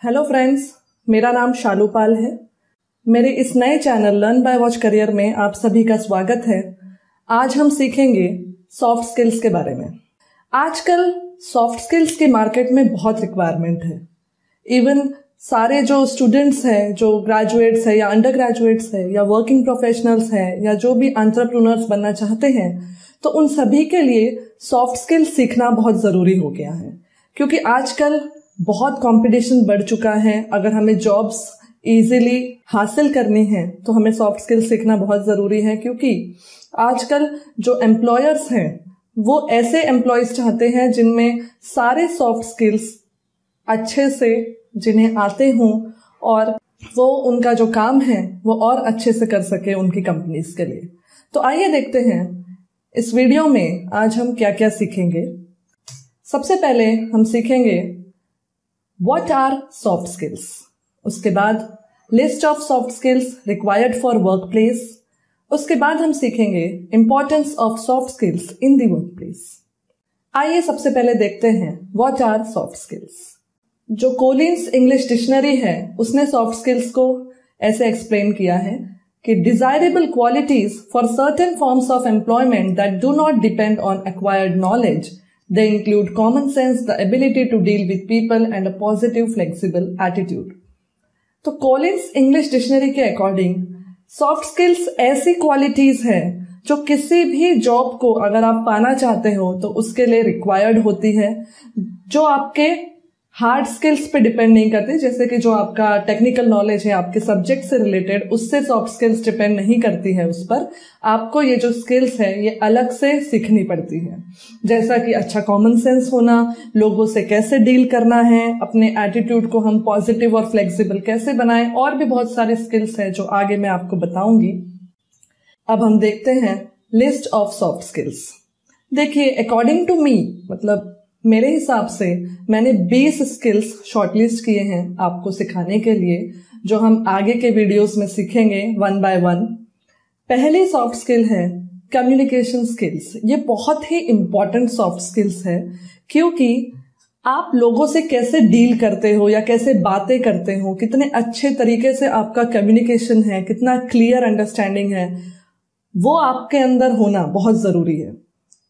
Hello friends, मेरा नाम शालू पाल है। मेरे इस नए channel learn by watch career में आप सभी का स्वागत है। आज हम सीखेंगे सॉफ्ट स्किल्स के बारे में। आजकल सॉफ्ट स्किल्स के मार्केट में बहुत रिक्वायरमेंट है। इवन सारे जो स्टूडेंट्स हैं, जो ग्रेजुएट्स हैं या अंडर ग्रेजुएट्स हैं या वर्किंग प्रोफेशनल्स हैं या जो भी एंटरप्रेन्योर्स बनना चाहते हैं, तो उन सभी के लिए सॉफ्ट स्किल्स सीखना बहुत ज़रूरी हो गया है, क्योंकि आजकल बहुत कंपटीशन बढ़ चुका है। अगर हमें जॉब्स इजीली हासिल करनी है तो हमें सॉफ्ट स्किल्स सीखना बहुत ज़रूरी है, क्योंकि आजकल जो एम्प्लॉयर्स हैं वो ऐसे एम्प्लॉयज़ चाहते हैं जिनमें सारे सॉफ्ट स्किल्स अच्छे से जिन्हें आते हों और वो उनका जो काम है वो और अच्छे से कर सके उनकी कंपनीज के लिए। तो आइए देखते हैं इस वीडियो में आज हम क्या क्या सीखेंगे। सबसे पहले हम सीखेंगे What are soft skills? उसके बाद list of soft skills required for work place. उसके बाद हम सीखेंगे importance of soft skills in the work place. आइए सबसे पहले देखते हैं What are soft skills? जो कोलिन्स इंग्लिश डिक्शनरी है उसने सॉफ्ट स्किल्स को ऐसे एक्सप्लेन किया है कि desirable qualities for certain forms of employment that do not depend on acquired knowledge. They include common sense, the ability to deal with people, and a positive, flexible attitude. तो Collins English dictionary के according soft skills ऐसी qualities हैं जो किसी भी job को अगर आप पाना चाहते हो तो उसके लिए रिक्वायर्ड होती है, जो आपके हार्ड स्किल्स पे डिपेंड नहीं करती। जैसे कि जो आपका टेक्निकल नॉलेज है आपके सब्जेक्ट से रिलेटेड, उससे सॉफ्ट स्किल्स डिपेंड नहीं करती है उस पर। आपको ये जो स्किल्स है ये अलग से सीखनी पड़ती है, जैसा कि अच्छा कॉमन सेंस होना, लोगों से कैसे डील करना है, अपने एटीट्यूड को हम पॉजिटिव और फ्लेक्सिबल कैसे बनाएं, और भी बहुत सारे स्किल्स हैं जो आगे मैं आपको बताऊंगी। अब हम देखते हैं लिस्ट ऑफ सॉफ्ट स्किल्स। देखिए, अकॉर्डिंग टू मी, मतलब मेरे हिसाब से मैंने 20 स्किल्स शॉर्टलिस्ट किए हैं आपको सिखाने के लिए, जो हम आगे के वीडियोस में सीखेंगे वन बाय वन। पहली सॉफ्ट स्किल है कम्युनिकेशन स्किल्स। ये बहुत ही इंपॉर्टेंट सॉफ्ट स्किल्स है, क्योंकि आप लोगों से कैसे डील करते हो या कैसे बातें करते हो, कितने अच्छे तरीके से आपका कम्युनिकेशन है, कितना क्लियर अंडरस्टैंडिंग है, वो आपके अंदर होना बहुत जरूरी है।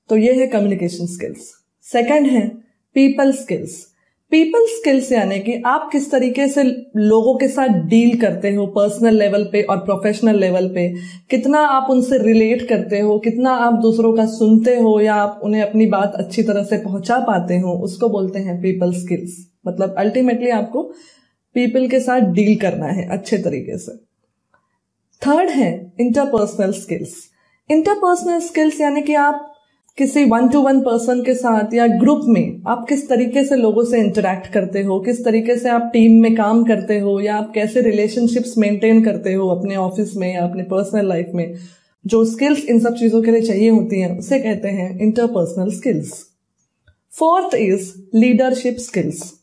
तो ये है कम्युनिकेशन स्किल्स। सेकंड है पीपल स्किल्स। पीपल स्किल्स यानी कि आप किस तरीके से लोगों के साथ डील करते हो पर्सनल लेवल पे और प्रोफेशनल लेवल पे, कितना आप उनसे रिलेट करते हो, कितना आप दूसरों का सुनते हो या आप उन्हें अपनी बात अच्छी तरह से पहुंचा पाते हो, उसको बोलते हैं पीपल स्किल्स। मतलब अल्टीमेटली आपको पीपल के साथ डील करना है अच्छे तरीके से। थर्ड है इंटरपर्सनल स्किल्स। इंटरपर्सनल स्किल्स यानी कि आप किसी 1-to-1 पर्सन के साथ या ग्रुप में आप किस तरीके से लोगों से इंटरेक्ट करते हो, किस तरीके से आप टीम में काम करते हो, या आप कैसे रिलेशनशिप्स मेंटेन करते हो अपने ऑफिस में या अपने पर्सनल लाइफ में। जो स्किल्स इन सब चीजों के लिए चाहिए होती हैं उसे कहते हैं interpersonal skills. Fourth is leadership skills.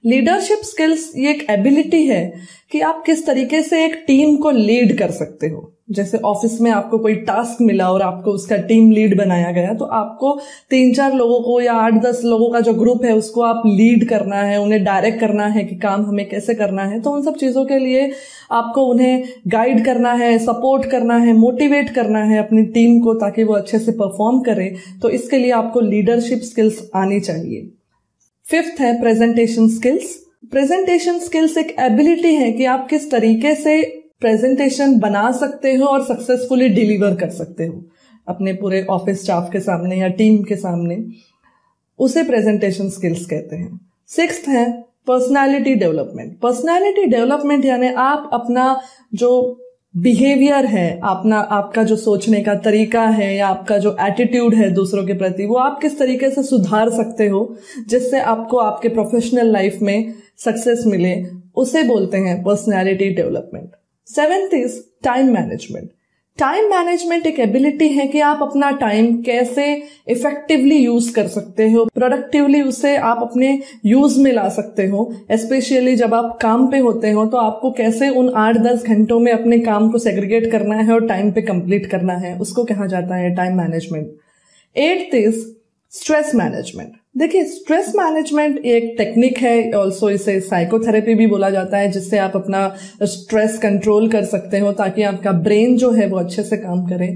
Leadership skills ये एक एबिलिटी है कि आप किस तरीके से एक टीम को लीड कर सकते हो। जैसे ऑफिस में आपको कोई टास्क मिला और आपको उसका टीम लीड बनाया गया, तो आपको 3-4 लोगों को या 8-10 लोगों का जो ग्रुप है उसको आप लीड करना है, उन्हें डायरेक्ट करना है कि काम हमें कैसे करना है। तो उन सब चीजों के लिए आपको उन्हें गाइड करना है, सपोर्ट करना है, मोटिवेट करना है अपनी टीम को, ताकि वो अच्छे से परफॉर्म करे। तो इसके लिए आपको लीडरशिप स्किल्स आनी चाहिए। फिफ्थ है प्रेजेंटेशन स्किल्स। प्रेजेंटेशन स्किल्स एक एबिलिटी है कि आप किस तरीके से प्रेजेंटेशन बना सकते हो और सक्सेसफुली डिलीवर कर सकते हो अपने पूरे ऑफिस स्टाफ के सामने या टीम के सामने, उसे प्रेजेंटेशन स्किल्स कहते हैं। सिक्स्थ है पर्सनालिटी डेवलपमेंट। पर्सनालिटी डेवलपमेंट यानी आप अपना जो बिहेवियर है, आपका जो सोचने का तरीका है या आपका जो एटीट्यूड है दूसरों के प्रति, वो आप किस तरीके से सुधार सकते हो जिससे आपको आपके प्रोफेशनल लाइफ में सक्सेस मिले, उसे बोलते हैं personality development. Seventh is time management. Time management एक एबिलिटी है कि आप अपना टाइम कैसे इफेक्टिवली यूज कर सकते हो, प्रोडक्टिवली उसे आप अपने यूज में ला सकते हो। स्पेशली जब आप काम पे होते हो तो आपको कैसे उन 8-10 घंटों में अपने काम को सेग्रीगेट करना है और टाइम पे कंप्लीट करना है, उसको कहा जाता है time management. Eighth is stress management. देखिए, स्ट्रेस मैनेजमेंट एक टेक्निक है, ऑल्सो इसे साइकोथेरेपी भी बोला जाता है, जिससे आप अपना स्ट्रेस कंट्रोल कर सकते हो ताकि आपका ब्रेन जो है वो अच्छे से काम करे।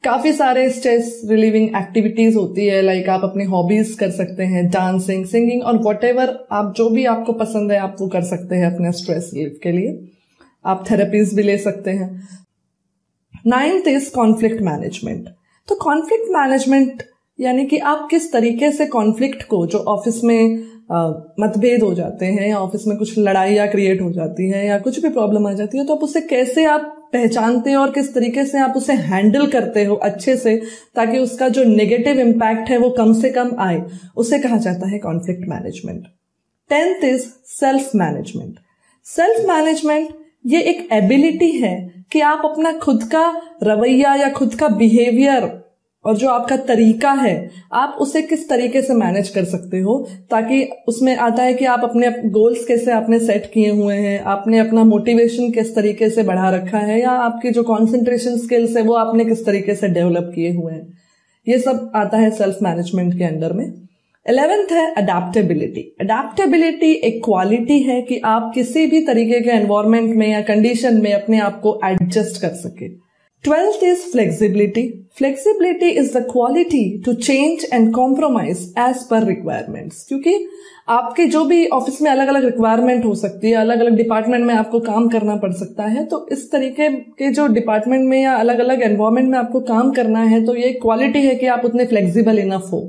काफी सारे स्ट्रेस रिलीविंग एक्टिविटीज होती है, लाइक आप अपनी हॉबीज कर सकते हैं, डांसिंग, सिंगिंग और व्हाटएवर आप जो भी आपको पसंद है आप वो कर सकते हैं अपने स्ट्रेस रिलीफ के लिए। आप थेरेपीज भी ले सकते हैं। 9th is conflict management. तो कॉन्फ्लिक्ट मैनेजमेंट यानी कि आप किस तरीके से कॉन्फ्लिक्ट को, जो ऑफिस में मतभेद हो जाते हैं या ऑफिस में कुछ लड़ाइयाँ क्रिएट हो जाती है या कुछ भी प्रॉब्लम आ जाती है, तो आप उसे कैसे आप पहचानते हो और किस तरीके से आप उसे हैंडल करते हो अच्छे से, ताकि उसका जो नेगेटिव इम्पैक्ट है वो कम से कम आए, उसे कहा जाता है conflict management. 10th is self management. Self management ये एक एबिलिटी है कि आप अपना खुद का रवैया या खुद का बिहेवियर और जो आपका तरीका है आप उसे किस तरीके से मैनेज कर सकते हो, ताकि उसमें आता है कि आप अपने गोल्स कैसे आपने सेट किए हुए हैं, आपने अपना मोटिवेशन किस तरीके से बढ़ा रखा है, या आपकी जो कंसंट्रेशन स्किल्स है वो आपने किस तरीके से डेवलप किए हुए हैं। ये सब आता है सेल्फ मैनेजमेंट के अंडर में। 11th है अडेप्टेबिलिटी। अडेप्टेबिलिटी एक क्वालिटी है कि आप किसी भी तरीके के एनवायरमेंट में या कंडीशन में अपने आप को एडजस्ट कर सके। 12th is flexibility. Flexibility is the quality to change and compromise as per requirements. क्योंकि आपके जो भी ऑफिस में अलग अलग रिक्वायरमेंट हो सकती है, अलग अलग डिपार्टमेंट में आपको काम करना पड़ सकता है, तो इस तरीके के जो डिपार्टमेंट में या अलग अलग एनवायरमेंट में आपको काम करना है, तो ये क्वालिटी है कि आप उतने फ्लेक्सिबल इनफ हो।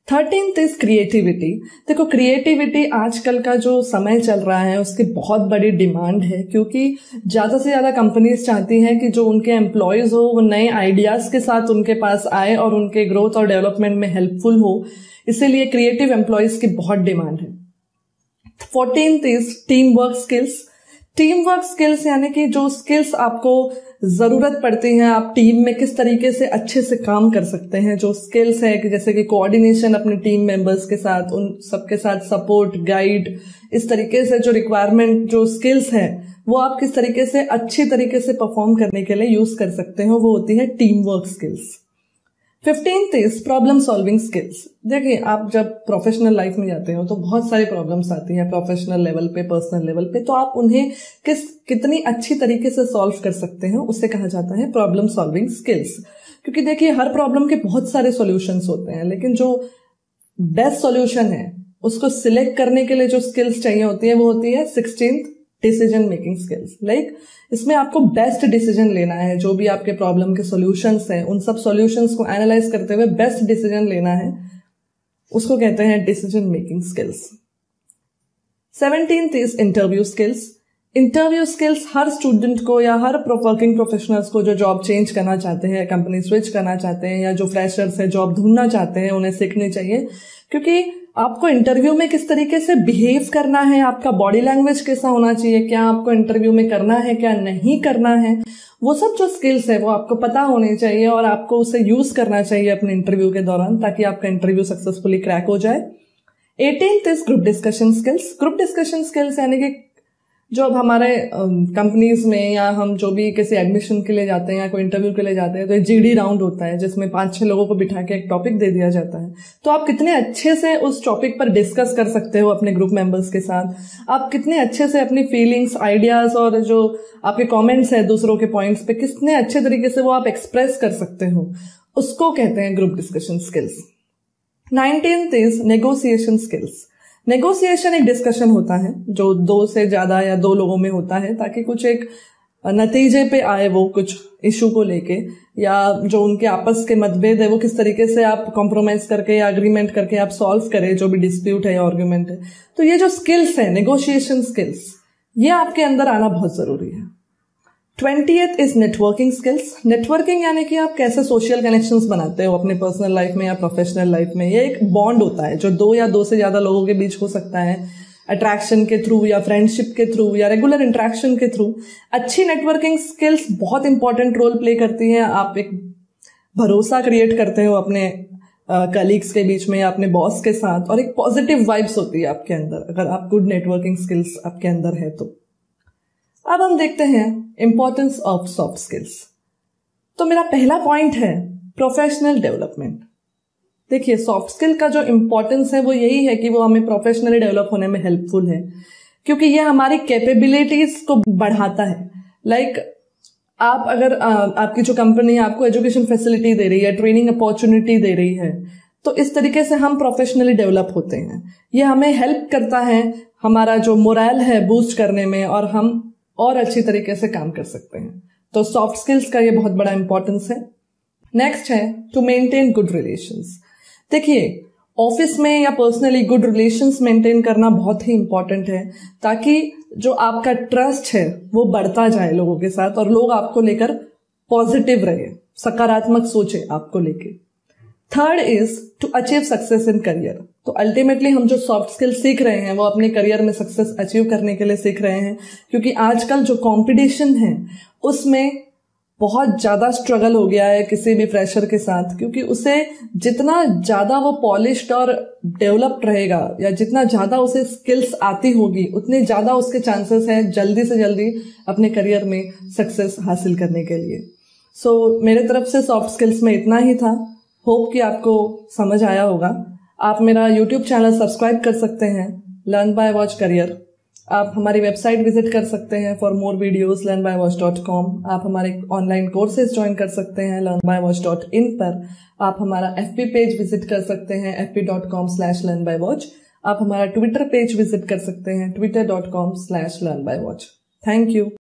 13th is creativity. देखो, क्रिएटिविटी आजकल का जो समय चल रहा है उसकी बहुत बड़ी डिमांड है, क्योंकि ज्यादा से ज्यादा कंपनीज चाहती हैं कि जो उनके एम्प्लॉयज हो वो नए आइडियाज के साथ उनके पास आए और उनके ग्रोथ और डेवलपमेंट में हेल्पफुल हो, इसीलिए क्रिएटिव एम्प्लॉयज की बहुत डिमांड है। 14th is team work skills. Team work skills यानी कि जो स्किल्स आपको जरूरत पड़ती है, आप टीम में किस तरीके से अच्छे से काम कर सकते हैं, जो स्किल्स है कि जैसे कि कोऑर्डिनेशन अपने टीम मेंबर्स के साथ, उन सबके साथ सपोर्ट, गाइड, इस तरीके से जो रिक्वायरमेंट, जो स्किल्स है वो आप किस तरीके से अच्छी तरीके से परफॉर्म करने के लिए यूज कर सकते हो, वो होती है team work skills. 15th is problem solving skills. देखिए, आप जब प्रोफेशनल लाइफ में जाते हो तो बहुत सारी प्रॉब्लम्स आती हैं प्रोफेशनल लेवल पे, पर्सनल लेवल पे, तो आप उन्हें कितनी अच्छी तरीके से सॉल्व कर सकते हो उसे कहा जाता है प्रॉब्लम सॉल्विंग स्किल्स। क्योंकि देखिए, हर प्रॉब्लम के बहुत सारे सॉल्यूशंस होते हैं, लेकिन जो बेस्ट सॉल्यूशन है उसको सिलेक्ट करने के लिए जो स्किल्स चाहिए होती है वो होती है 16th decision making skills. Like इसमें आपको बेस्ट डिसीजन लेना है, जो भी आपके प्रॉब्लम के सॉल्यूशंस हैं उन सब सॉल्यूशंस को एनालाइज करते हुए बेस्ट डिसीजन लेना है, उसको कहते हैं decision making skills. 17th is interview skills. Interview skills her student को या हर वर्किंग प्रोफेशनल्स को जो जॉब चेंज करना चाहते हैं, कंपनी स्विच करना चाहते हैं, या जो फ्रेशर्स है जॉब ढूंढना चाहते हैं, उन्हें सीखनी चाहिए। क्योंकि आपको इंटरव्यू में किस तरीके से बिहेव करना है, आपका बॉडी लैंग्वेज कैसा होना चाहिए, क्या आपको इंटरव्यू में करना है, क्या नहीं करना है, वो सब जो स्किल्स है वो आपको पता होने चाहिए और आपको उसे यूज करना चाहिए अपने इंटरव्यू के दौरान, ताकि आपका इंटरव्यू सक्सेसफुली क्रैक हो जाए। 18th is group discussion skills. Group discussion skills यानी कि जो अब हमारे कंपनीज में या हम जो भी किसी एडमिशन के लिए जाते हैं या कोई इंटरव्यू के लिए जाते हैं, तो एक जीडी राउंड होता है जिसमें 5-6 लोगों को बिठा के एक टॉपिक दे दिया जाता है। तो आप कितने अच्छे से उस टॉपिक पर डिस्कस कर सकते हो अपने ग्रुप मेंबर्स के साथ, आप कितने अच्छे से अपनी फीलिंग्स, आइडियाज और जो आपके कॉमेंट्स है दूसरों के पॉइंट्स पे, कितने अच्छे तरीके से वो आप एक्सप्रेस कर सकते हो, उसको कहते हैं group discussion skills. 19th is negotiation skills. Negotiation एक डिस्कशन होता है जो 2 से ज्यादा या 2 लोगों में होता है, ताकि कुछ एक नतीजे पे आए, वो कुछ इशू को लेके, या जो उनके आपस के मतभेद है वो किस तरीके से आप कॉम्प्रोमाइज करके या अग्रीमेंट करके आप सॉल्व करें जो भी डिस्प्यूट है या आर्ग्यूमेंट है। तो ये जो स्किल्स है, नेगोशिएशन स्किल्स, ये आपके अंदर आना बहुत जरूरी है। 20th is networking skills. Networking यानी कि आप कैसे सोशल कनेक्शंस बनाते हो अपने पर्सनल लाइफ में या प्रोफेशनल लाइफ में। ये एक बॉन्ड होता है जो 2 या 2 से ज्यादा लोगों के बीच हो सकता है, अट्रैक्शन के थ्रू या फ्रेंडशिप के थ्रू या रेगुलर इंटरेक्शन के थ्रू। अच्छी नेटवर्किंग स्किल्स बहुत इंपॉर्टेंट रोल प्ले करती हैं। आप एक भरोसा क्रिएट करते हो अपने कलीग्स के बीच में या अपने बॉस के साथ, और एक पॉजिटिव वाइब्स होती है आपके अंदर अगर आप गुड नेटवर्किंग स्किल्स आपके अंदर है तो। अब हम देखते हैं इंपॉर्टेंस ऑफ सॉफ्ट स्किल्स। तो मेरा पहला पॉइंट है प्रोफेशनल डेवलपमेंट। देखिए, सॉफ्ट स्किल का जो इम्पोर्टेंस है वो यही है कि वो हमें प्रोफेशनली डेवलप होने में हेल्पफुल है, क्योंकि ये हमारी कैपेबिलिटीज को बढ़ाता है। लाइक आप अगर आपकी जो कंपनी आपको एजुकेशन फैसिलिटी दे रही है, ट्रेनिंग अपॉर्चुनिटी दे रही है, तो इस तरीके से हम प्रोफेशनली डेवलप होते हैं। ये हमें हेल्प करता है हमारा जो मोरल है बूस्ट करने में, और हम और अच्छी तरीके से काम कर सकते हैं। तो सॉफ्ट स्किल्स का ये बहुत बड़ा इंपॉर्टेंस है। नेक्स्ट है टू मेंटेन गुड रिलेशंस। देखिए, ऑफिस में या पर्सनली गुड रिलेशंस मेंटेन करना बहुत ही इंपॉर्टेंट है, ताकि जो आपका ट्रस्ट है वो बढ़ता जाए लोगों के साथ, और लोग आपको लेकर पॉजिटिव रहे, सकारात्मक सोचे आपको लेके। Third is to achieve success in career. तो अल्टीमेटली हम जो सॉफ्ट स्किल सीख रहे हैं वो अपने करियर में सक्सेस अचीव करने के लिए सीख रहे हैं, क्योंकि आजकल जो कंपटीशन है उसमें बहुत ज्यादा स्ट्रगल हो गया है किसी भी फ्रेशर के साथ, क्योंकि उसे जितना ज्यादा वो पॉलिश्ड और डेवलप्ड रहेगा या जितना ज्यादा उसे स्किल्स आती होगी, उतने ज्यादा उसके चांसेस हैं जल्दी से जल्दी अपने करियर में सक्सेस हासिल करने के लिए। सो मेरे तरफ से सॉफ्ट स्किल्स में इतना ही था। होप कि आपको समझ आया होगा। आप मेरा यूट्यूब चैनल सब्सक्राइब कर सकते हैं, लर्न बाय वॉच करियर। आप हमारी वेबसाइट विजिट कर सकते हैं फॉर मोर वीडियोस learnbywatch.com। आप हमारे ऑनलाइन कोर्सेज ज्वाइन कर सकते हैं learnbywatch.in पर। आप हमारा FB पेज विजिट कर सकते हैं fb.com/learnbywatch। आप हमारा ट्विटर पेज विजिट कर सकते हैं twitter.com/learnbywatch। Thank you.